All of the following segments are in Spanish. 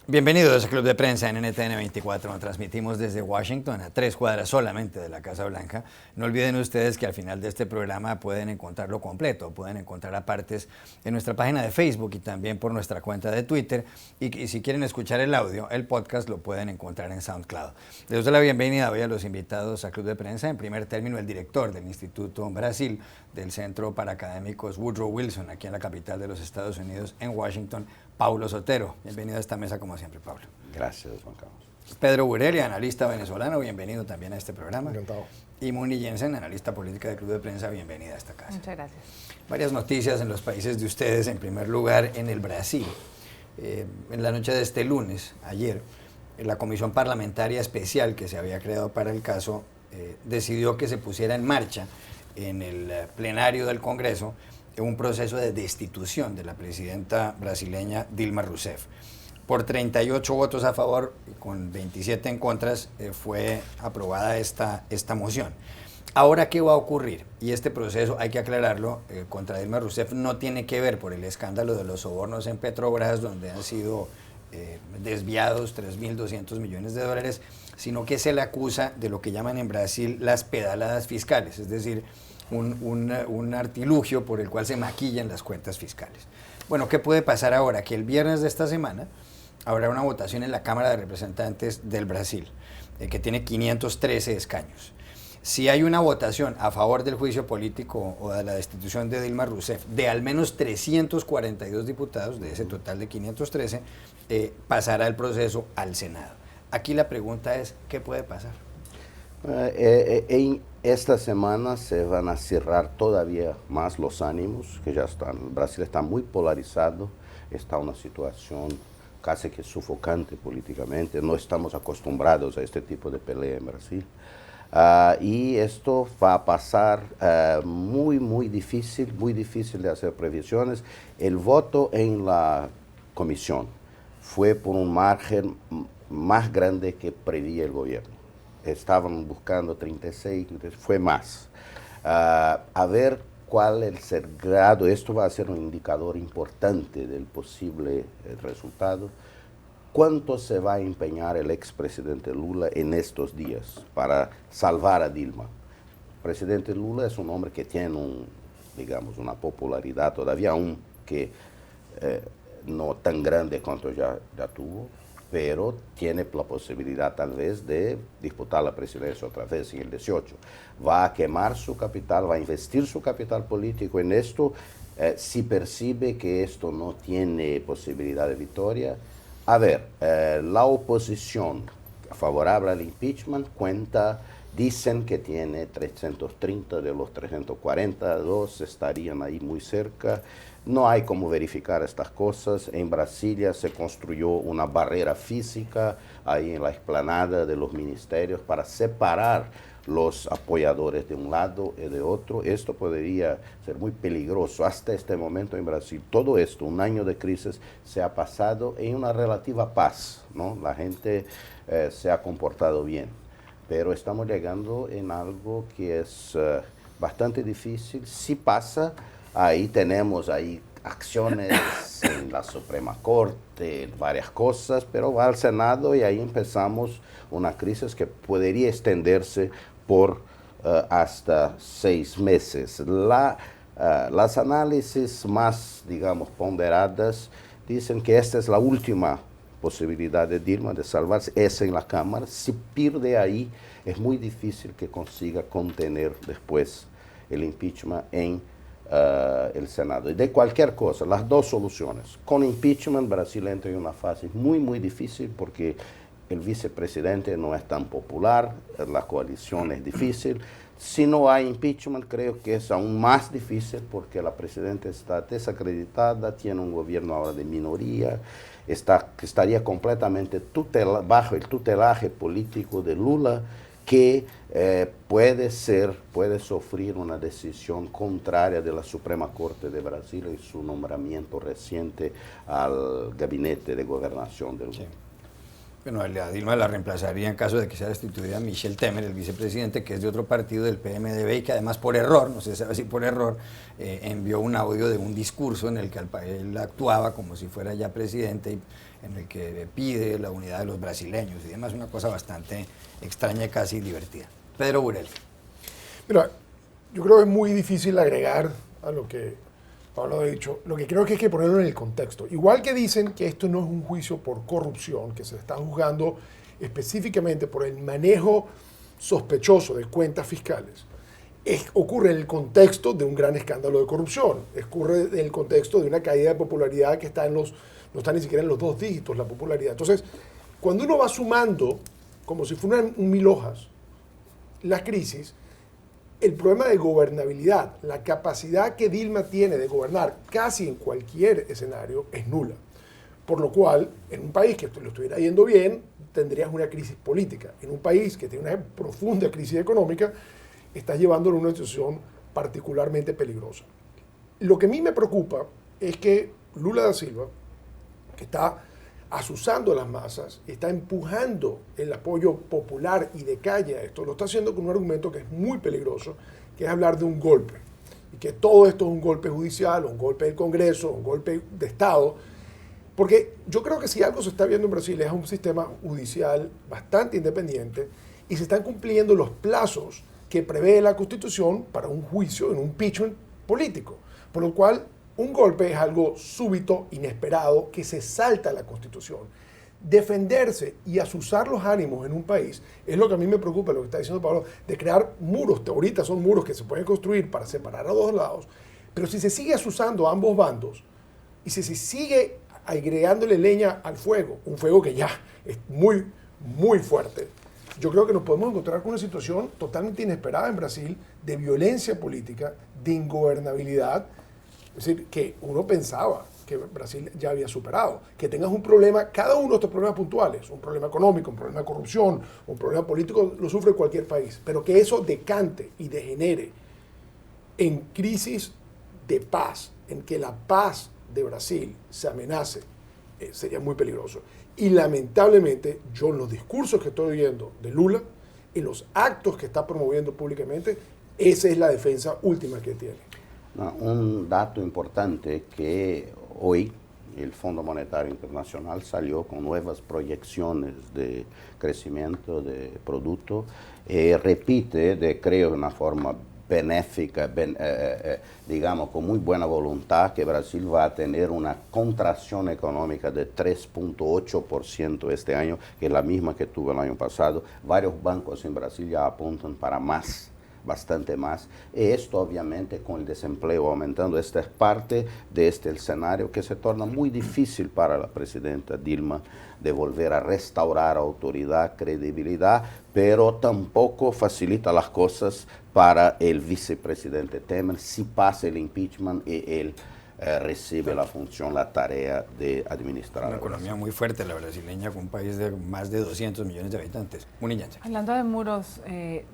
Bienvenidos a Club de Prensa en NTN 24. Nos transmitimos desde Washington, a 3 cuadras solamente de la Casa Blanca. No olviden ustedes que al final de este programa pueden encontrarlo completo, pueden encontrar apartes en nuestra página de Facebook y también por nuestra cuenta de Twitter. Y si quieren escuchar el audio, el podcast lo pueden encontrar en SoundCloud. Les doy la bienvenida hoy a los invitados a Club de Prensa. En primer término, el director del Instituto Brasil del Centro para Académicos Woodrow Wilson, aquí en la capital de los Estados Unidos, en Washington, Paulo Sotero. Bienvenido a esta mesa como siempre, Pablo. Gracias, Juan Carlos. Pedro Burelli, analista venezolano, bienvenido también a este programa. Encantado. Y Muni Jensen, analista política del Club de Prensa, bienvenida a esta casa. Muchas gracias. Varias noticias en los países de ustedes. En primer lugar, en el Brasil. En la noche de este lunes, ayer, la Comisión Parlamentaria Especial que se había creado para el caso decidió que se pusiera en marcha en el plenario del Congreso un proceso de destitución de la presidenta brasileña Dilma Rousseff. Por 38 votos a favor y con 27 en contra fue aprobada esta moción. Ahora, ¿qué va a ocurrir? Y este proceso, hay que aclararlo, contra Dilma Rousseff no tiene que ver por el escándalo de los sobornos en Petrobras, donde han sido desviados 3.200 millones de dólares, sino que se le acusa de lo que llaman en Brasil las pedaladas fiscales, es decir, un artilugio por el cual se maquillan las cuentas fiscales. Bueno, ¿qué puede pasar ahora? Que el viernes de esta semana habrá una votación en la Cámara de Representantes del Brasil, que tiene 513 escaños. Si hay una votación a favor del juicio político o de la destitución de Dilma Rousseff de al menos 342 diputados, de ese total de 513, pasará el proceso al Senado. Aquí la pregunta es, ¿qué puede pasar? En esta semana se van a cerrar todavía más los ánimos, que ya están. Brasil está muy polarizado, está en una situación casi que sufocante políticamente. No estamos acostumbrados a este tipo de pelea en Brasil. Y esto va a pasar muy difícil de hacer previsiones. El voto en la comisión fue por un margen más grande que prevía el gobierno. Estaban buscando 36, fue más. A ver cuál es el grado, esto va a ser un indicador importante del posible resultado. ¿Cuánto se va a empeñar el expresidente Lula en estos días para salvar a Dilma? El presidente Lula es un hombre que tiene una popularidad todavía, aunque no tan grande cuanto ya tuvo, pero tiene la posibilidad tal vez de disputar la presidencia otra vez en el 18. Va a quemar su capital, va a investir su capital político en esto, si percibe que esto no tiene posibilidad de victoria. A ver, la oposición favorable al impeachment dicen que tiene 330 de los 342, estarían ahí muy cerca. No hay cómo verificar estas cosas. En Brasilia se construyó una barrera física ahí en la explanada de los ministerios para separar los apoyadores de un lado y de otro. Esto podría ser muy peligroso. Hasta este momento en Brasil, todo esto, un año de crisis, se ha pasado en una relativa paz, ¿no? La gente se ha comportado bien, pero estamos llegando en algo que es bastante difícil. Si pasa, ahí tenemos acciones en la Suprema Corte, varias cosas, pero va al Senado y ahí empezamos una crisis que podría extenderse por hasta 6 meses. Las análisis más, ponderadas dicen que esta es la última posibilidad de Dilma de salvarse, es en la Cámara. Si pierde ahí, es muy difícil que consiga contener después el impeachment en el Senado. Y de cualquier cosa, las dos soluciones. Con impeachment, Brasil entra en una fase muy difícil porque el vicepresidente no es tan popular, la coalición es difícil. Si no hay impeachment, creo que es aún más difícil porque la presidenta está desacreditada, tiene un gobierno ahora de minoría, estaría completamente bajo el tutelaje político de Lula, que puede sufrir una decisión contraria de la Suprema Corte de Brasil y su nombramiento reciente al gabinete de gobernación del Lula. Sí. Bueno, a Dilma la reemplazaría en caso de que sea destituida Michel Temer, el vicepresidente, que es de otro partido, del PMDB, y que además por error, no se sabe si por error, envió un audio de un discurso en el que él actuaba como si fuera ya presidente, y en el que pide la unidad de los brasileños y demás, una cosa bastante extraña y casi divertida. Pedro Burel. Mira, yo creo que es muy difícil agregar a lo que Pablo ha dicho. Lo que creo que hay que ponerlo en el contexto. Igual que dicen que esto no es un juicio por corrupción, que se está juzgando específicamente por el manejo sospechoso de cuentas fiscales, ocurre en el contexto de un gran escándalo de corrupción, ocurre en el contexto de una caída de popularidad que está no está ni siquiera en los 2 dígitos la popularidad. Entonces, cuando uno va sumando, como si fueran un 1000 hojas, la crisis, el problema de gobernabilidad, la capacidad que Dilma tiene de gobernar casi en cualquier escenario es nula. Por lo cual, en un país que lo estuviera yendo bien, tendrías una crisis política. En un país que tiene una profunda crisis económica, estás llevándolo a una situación particularmente peligrosa. Lo que a mí me preocupa es que Lula da Silva, que está asusando a las masas, está empujando el apoyo popular y de calle a esto, lo está haciendo con un argumento que es muy peligroso, que es hablar de un golpe, y que todo esto es un golpe judicial, un golpe del Congreso, un golpe de Estado, porque yo creo que si algo se está viendo en Brasil es un sistema judicial bastante independiente y se están cumpliendo los plazos que prevé la Constitución para un juicio en un impeachment político, por lo cual un golpe es algo súbito, inesperado, que se salta a la Constitución. Defenderse y asusar los ánimos en un país es lo que a mí me preocupa, lo que está diciendo Pablo, de crear muros. Ahorita son muros que se pueden construir para separar a 2 lados, pero si se sigue asusando a ambos bandos y si se sigue agregándole leña al fuego, un fuego que ya es muy, muy fuerte, yo creo que nos podemos encontrar con una situación totalmente inesperada en Brasil de violencia política, de ingobernabilidad. Es decir, que uno pensaba que Brasil ya había superado. Que tengas un problema, cada uno de estos problemas puntuales, un problema económico, un problema de corrupción, un problema político, lo sufre cualquier país. Pero que eso decante y degenere en crisis de paz, en que la paz de Brasil se amenace, sería muy peligroso. Y lamentablemente, yo en los discursos que estoy oyendo de Lula, en los actos que está promoviendo públicamente, esa es la defensa última que tiene. No, un dato importante que hoy el Fondo Monetario Internacional salió con nuevas proyecciones de crecimiento de producto, repite, creo, de una forma benéfica, digamos, con muy buena voluntad, que Brasil va a tener una contracción económica de 3.8% este año, que es la misma que tuvo el año pasado. Varios bancos en Brasil ya apuntan para más, bastante más. Esto obviamente con el desempleo aumentando, esta es parte de este escenario que se torna muy difícil para la presidenta Dilma de volver a restaurar autoridad, credibilidad, pero tampoco facilita las cosas para el vicepresidente Temer si pasa el impeachment y él recibe la función, la tarea de administrar. Una economía muy fuerte la brasileña, con un país de más de 200 millones de habitantes. Muniñanza. Hablando de muros,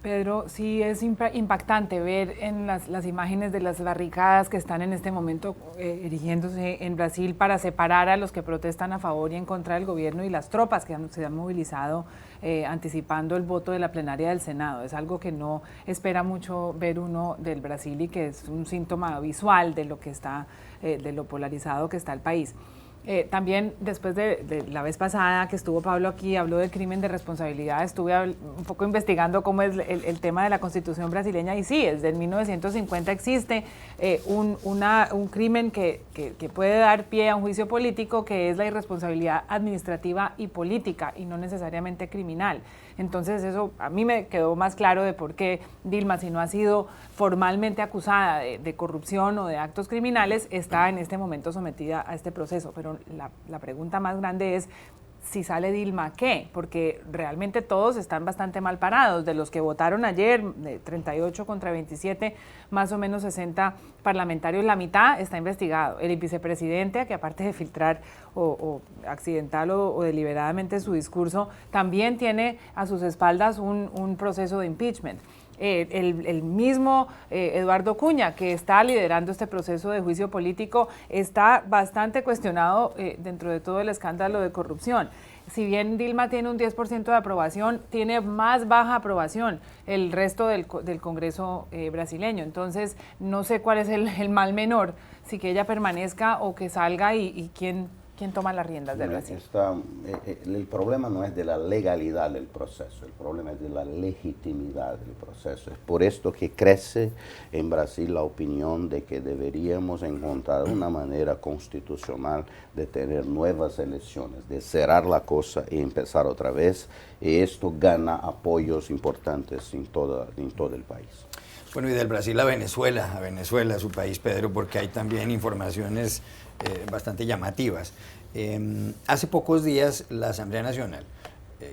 Pedro, sí es impactante ver en las imágenes de las barricadas que están en este momento erigiéndose en Brasil para separar a los que protestan a favor y en contra del gobierno y las tropas que se han movilizado anticipando el voto de la plenaria del Senado. Es algo que no espera mucho ver uno del Brasil y que es un síntoma visual de lo que está, de lo polarizado que está el país. También después de la vez pasada que estuvo Pablo aquí, habló del crimen de responsabilidad, estuve un poco investigando cómo es el tema de la Constitución brasileña y sí, desde el 1950 existe un crimen que puede dar pie a un juicio político, que es la irresponsabilidad administrativa y política y no necesariamente criminal. Entonces eso a mí me quedó más claro de por qué Dilma, si no ha sido formalmente acusada de corrupción o de actos criminales, está en este momento sometida a este proceso. Pero la pregunta más grande es, si sale Dilma, ¿qué? Porque realmente todos están bastante mal parados. De los que votaron ayer, de 38 contra 27, más o menos 60 parlamentarios, la mitad está investigado. El vicepresidente, que aparte de filtrar o accidental o deliberadamente su discurso, también tiene a sus espaldas un proceso de impeachment. El mismo Eduardo Cunha, que está liderando este proceso de juicio político, está bastante cuestionado dentro de todo el escándalo de corrupción. si bien Dilma tiene un 10% de aprobación, tiene más baja aprobación el resto del Congreso brasileño. Entonces, no sé cuál es el mal menor, si que ella permanezca o que salga y quién toma las riendas del Brasil. El problema no es de la legalidad del proceso, el problema es de la legitimidad del proceso. Es por esto que crece en Brasil la opinión de que deberíamos encontrar una manera constitucional de tener nuevas elecciones, de cerrar la cosa y empezar otra vez. Y esto gana apoyos importantes en todo el país. Bueno, y del Brasil a Venezuela, su país, Pedro, porque hay también informaciones bastante llamativas. Hace pocos días la Asamblea Nacional,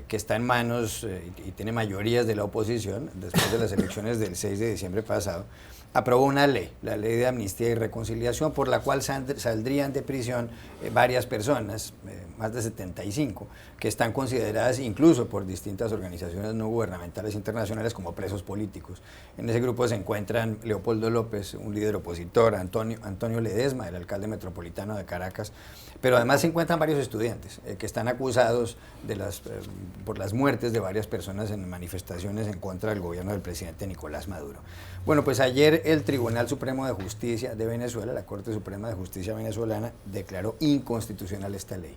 que está en manos y tiene mayorías de la oposición, después de las elecciones del 6 de diciembre pasado, aprobó una ley, la Ley de Amnistía y Reconciliación, por la cual saldrían de prisión varias personas, más de 75, que están consideradas incluso por distintas organizaciones no gubernamentales internacionales como presos políticos. En ese grupo se encuentran Leopoldo López, un líder opositor, Antonio Ledesma, el alcalde metropolitano de Caracas, pero además se encuentran varios estudiantes que están acusados por las muertes de varias personas en manifestaciones en contra del gobierno del presidente Nicolás Maduro. Bueno, pues ayer el Tribunal Supremo de Justicia de Venezuela, la Corte Suprema de Justicia venezolana, declaró inconstitucional esta ley.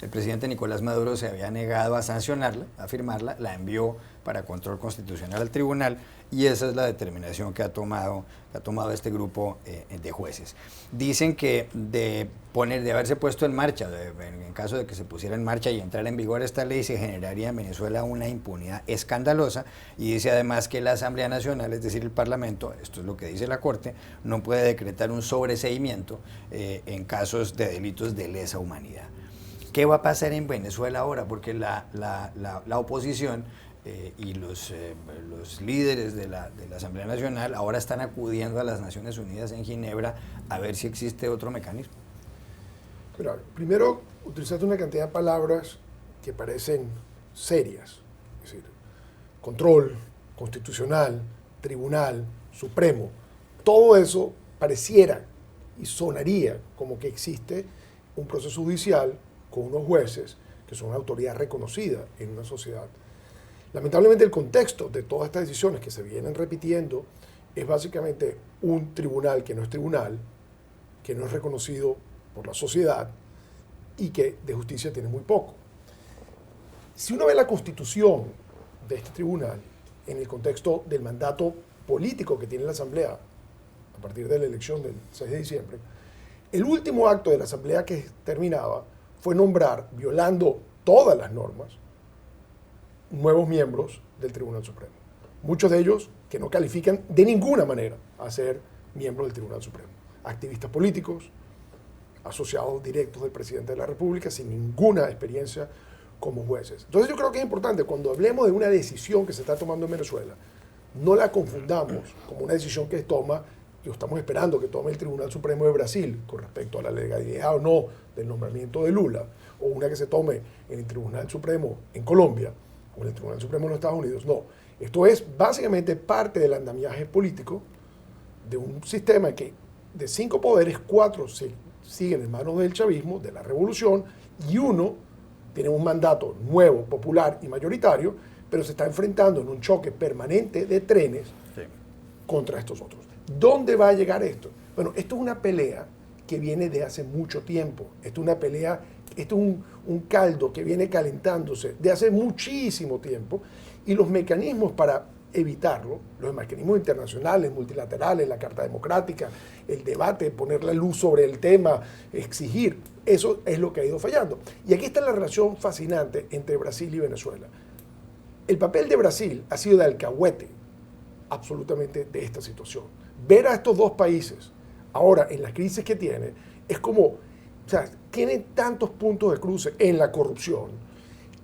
El presidente Nicolás Maduro se había negado a sancionarla, a firmarla, la envió para control constitucional al tribunal y esa es la determinación que ha tomado este grupo de jueces. Dicen que de haberse puesto en marcha, en caso de que se pusiera en marcha y entrara en vigor esta ley, se generaría en Venezuela una impunidad escandalosa y dice además que la Asamblea Nacional, es decir, el Parlamento, esto es lo que dice la Corte, no puede decretar un sobreseimiento en casos de delitos de lesa humanidad. ¿Qué va a pasar en Venezuela ahora? Porque la oposición y los líderes de la Asamblea Nacional ahora están acudiendo a las Naciones Unidas en Ginebra a ver si existe otro mecanismo. Pero, primero, utilizaste una cantidad de palabras que parecen serias. Es decir, control, constitucional, tribunal, supremo. Todo eso pareciera y sonaría como que existe un proceso judicial con unos jueces que son una autoridad reconocida en una sociedad. Lamentablemente el contexto de todas estas decisiones que se vienen repitiendo es básicamente un tribunal, que no es reconocido por la sociedad y que de justicia tiene muy poco. Si uno ve la constitución de este tribunal en el contexto del mandato político que tiene la Asamblea a partir de la elección del 6 de diciembre, el último acto de la Asamblea que terminaba fue nombrar, violando todas las normas, nuevos miembros del Tribunal Supremo. Muchos de ellos que no califican de ninguna manera a ser miembros del Tribunal Supremo. Activistas políticos, asociados directos del presidente de la República, sin ninguna experiencia como jueces. Entonces yo creo que es importante, cuando hablemos de una decisión que se está tomando en Venezuela, no la confundamos como una decisión que toma, y estamos esperando que tome el Tribunal Supremo de Brasil con respecto a la legalidad o no del nombramiento de Lula, o una que se tome en el Tribunal Supremo en Colombia, o en el Tribunal Supremo en los Estados Unidos. No, esto es básicamente parte del andamiaje político de un sistema que de 5 poderes, 4 siguen en manos del chavismo, de la revolución, y 1 tiene un mandato nuevo, popular y mayoritario, pero se está enfrentando en un choque permanente de trenes contra estos otros. ¿Dónde va a llegar esto? Bueno, esto es una pelea que viene de hace mucho tiempo. Esto es un caldo que viene calentándose de hace muchísimo tiempo, y los mecanismos para evitarlo, los mecanismos internacionales, multilaterales, la Carta Democrática, el debate, poner la luz sobre el tema, exigir, eso es lo que ha ido fallando. Y aquí está la relación fascinante entre Brasil y Venezuela. El papel de Brasil ha sido de alcahuete absolutamente de esta situación. Ver a estos dos países ahora en la crisis que tiene es como, o sea, tienen tantos puntos de cruce en la corrupción,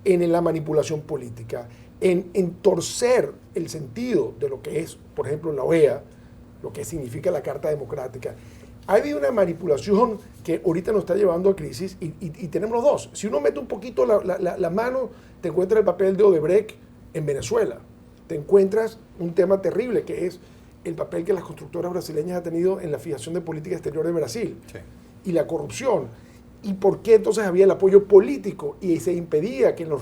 en la manipulación política, en torcer el sentido de lo que es, por ejemplo, la OEA, lo que significa la Carta Democrática. Ha habido una manipulación que ahorita nos está llevando a crisis y tenemos los dos. Si uno mete un poquito la mano, te encuentras el papel de Odebrecht en Venezuela. Te encuentras un tema terrible que es el papel que las constructoras brasileñas han tenido en la fijación de política exterior de Brasil. Sí. Y la corrupción. ¿Y por qué entonces había el apoyo político y se impedía que en los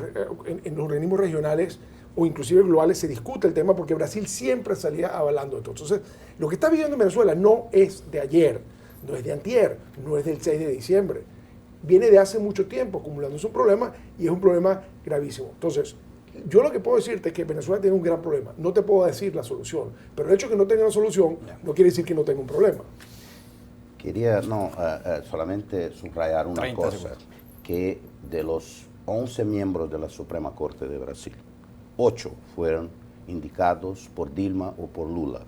organismos regionales o inclusive globales se discute el tema? Porque Brasil siempre salía avalando esto. Entonces, lo que está viviendo en Venezuela no es de ayer, no es de antier, no es del 6 de diciembre. Viene de hace mucho tiempo acumulándose un problema y es un problema gravísimo. Entonces, yo lo que puedo decirte es que Venezuela tiene un gran problema. No te puedo decir la solución, pero el hecho de que no tenga una solución no quiere decir que no tenga un problema. Quería solamente subrayar una cosa, segundos. Que de los 11 miembros de la Suprema Corte de Brasil, 8 fueron indicados por Dilma o por Lula.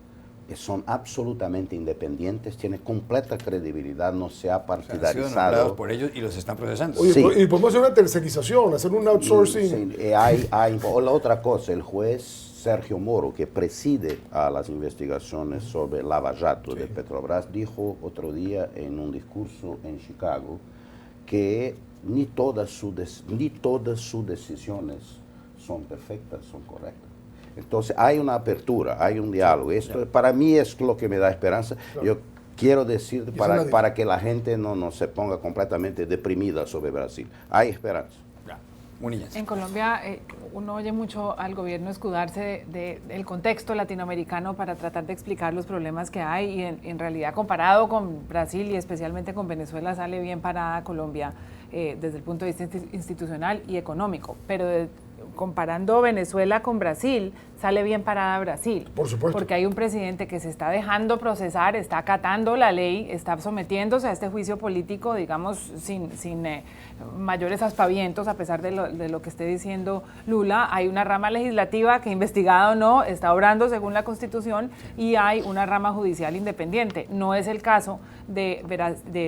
Son absolutamente independientes, tienen completa credibilidad, no se ha partidarizado. Han sido nombrados por ellos y los están procesando. Oye, sí. Y podemos hacer una tercerización, hacer un outsourcing. Sí, hay la otra cosa, el juez Sergio Moro, que preside a las investigaciones sobre Lava Jato de Petrobras, dijo otro día en un discurso en Chicago que ni todas sus decisiones son perfectas, son correctas. Entonces hay una apertura, hay un diálogo. Esto para mí es lo que me da esperanza. Claro. Yo quiero decir para que la gente no se ponga completamente deprimida sobre Brasil. Hay esperanza. En Colombia uno oye mucho al gobierno escudarse del contexto latinoamericano para tratar de explicar los problemas que hay y en realidad comparado con Brasil y especialmente con Venezuela sale bien parada Colombia desde el punto de vista institucional y económico, pero comparando Venezuela con Brasil, sale bien parada Brasil. Por supuesto. Porque hay un presidente que se está dejando procesar, está acatando la ley, está sometiéndose a este juicio político, digamos, sin mayores aspavientos, a pesar de lo que esté diciendo Lula. Hay una rama legislativa que, investigada o no, está obrando según la Constitución y hay una rama judicial independiente. No es el caso de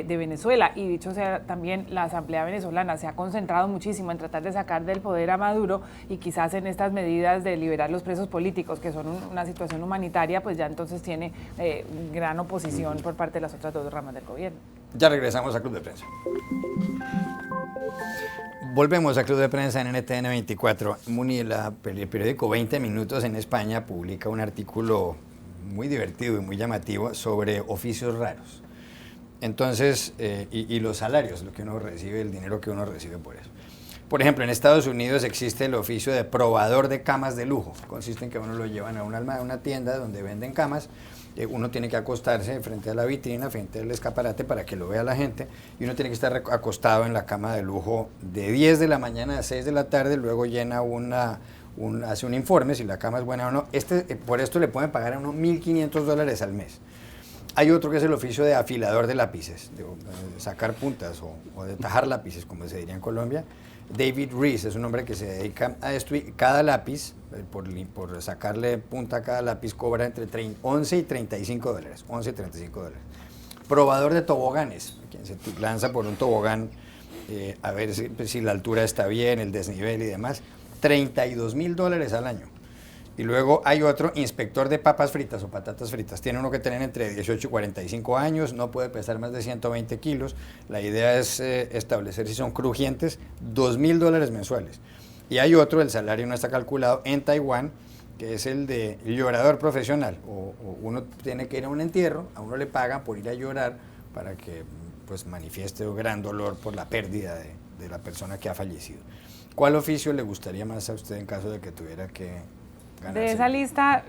Venezuela. Y dicho sea, también la Asamblea Venezolana se ha concentrado muchísimo en tratar de sacar del poder a Maduro y quizás en estas medidas de liberar los presos políticos, que son una situación humanitaria, pues ya entonces tiene gran oposición por parte de las otras dos ramas del gobierno. Ya regresamos a Club de Prensa. Volvemos a Club de Prensa en NTN 24. Muni, el periódico 20 Minutos en España publica un artículo muy divertido y muy llamativo sobre oficios raros. Entonces, y los salarios, lo que uno recibe, el dinero que uno recibe por eso. Por ejemplo, en Estados Unidos existe el oficio de probador de camas de lujo. Consiste en que uno lo llevan a una tienda donde venden camas. Uno tiene que acostarse frente a la vitrina, frente al escaparate para que lo vea la gente. Y uno tiene que estar acostado en la cama de lujo de 10 de la mañana a 6 de la tarde. Luego llena hace un informe si la cama es buena o no. Por esto le pueden pagar a uno $1.500 al mes. Hay otro que es el oficio de afilador de lápices, de sacar puntas o de tajar lápices, como se diría en Colombia. David Rees es un hombre que se dedica a esto y cada lápiz, por sacarle punta a cada lápiz, cobra entre $11 y $35. $11 y $35. Probador de toboganes, quien se lanza por un tobogán a ver si la altura está bien, el desnivel y demás, $32.000 al año. Y luego hay otro, inspector de papas fritas o patatas fritas. Tiene uno que tener entre 18 y 45 años, no puede pesar más de 120 kilos. La idea es establecer si son crujientes, $2.000 mensuales. Y hay otro, el salario no está calculado, en Taiwán, que es el de llorador profesional. O uno tiene que ir a un entierro, a uno le pagan por ir a llorar para que pues, manifieste un gran dolor por la pérdida de la persona que ha fallecido. ¿Cuál oficio le gustaría más a usted en caso de que tuviera que ganarse? De esa lista,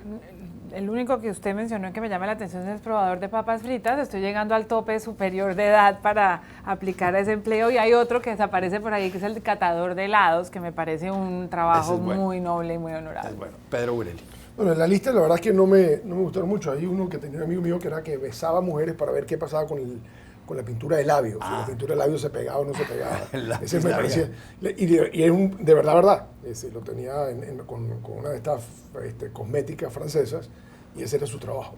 el único que usted mencionó que me llama la atención es el probador de papas fritas. Estoy llegando al tope superior de edad para aplicar a ese empleo. Y hay otro que desaparece por ahí, que es el catador de helados, que me parece un trabajo muy noble y muy honorable. Es bueno. Pedro Burelli. Bueno, en la lista la verdad es que no me gustaron mucho. Hay uno que tenía un amigo mío que era que besaba mujeres para ver qué pasaba con la pintura de labios. Si la pintura de labios se pegaba o no se pegaba. Ese me parecía. Y es de verdad. Ese lo tenía con una de estas cosméticas francesas y ese era su trabajo.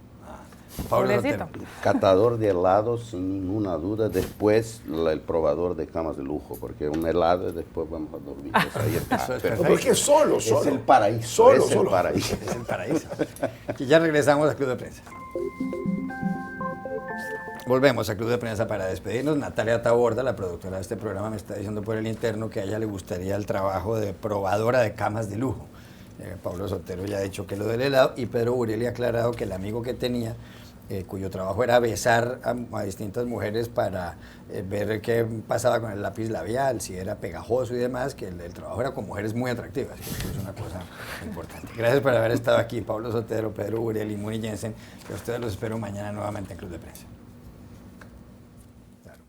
Pablo Sotero. Catador de helados, sin ninguna duda. Después el probador de camas de lujo, porque un helado y después vamos a dormir. Ahí está. No, porque es solo. Es el paraíso. Es el paraíso. Y ya regresamos al Club de Prensa. Volvemos al Club de Prensa para despedirnos. Natalia Taborda, la productora de este programa, me está diciendo por el interno que a ella le gustaría el trabajo de probadora de camas de lujo. Pablo Sotero ya ha dicho que lo del helado y Pedro Burelli ha aclarado que el amigo que tenía cuyo trabajo era besar a distintas mujeres para ver qué pasaba con el lápiz labial, si era pegajoso y demás, que el trabajo era con mujeres muy atractivas, que eso es una cosa importante. Gracias por haber estado aquí, Pablo Sotero, Pedro Uriel y Muni Jensen, que a ustedes los espero mañana nuevamente en Club de Prensa. Claro.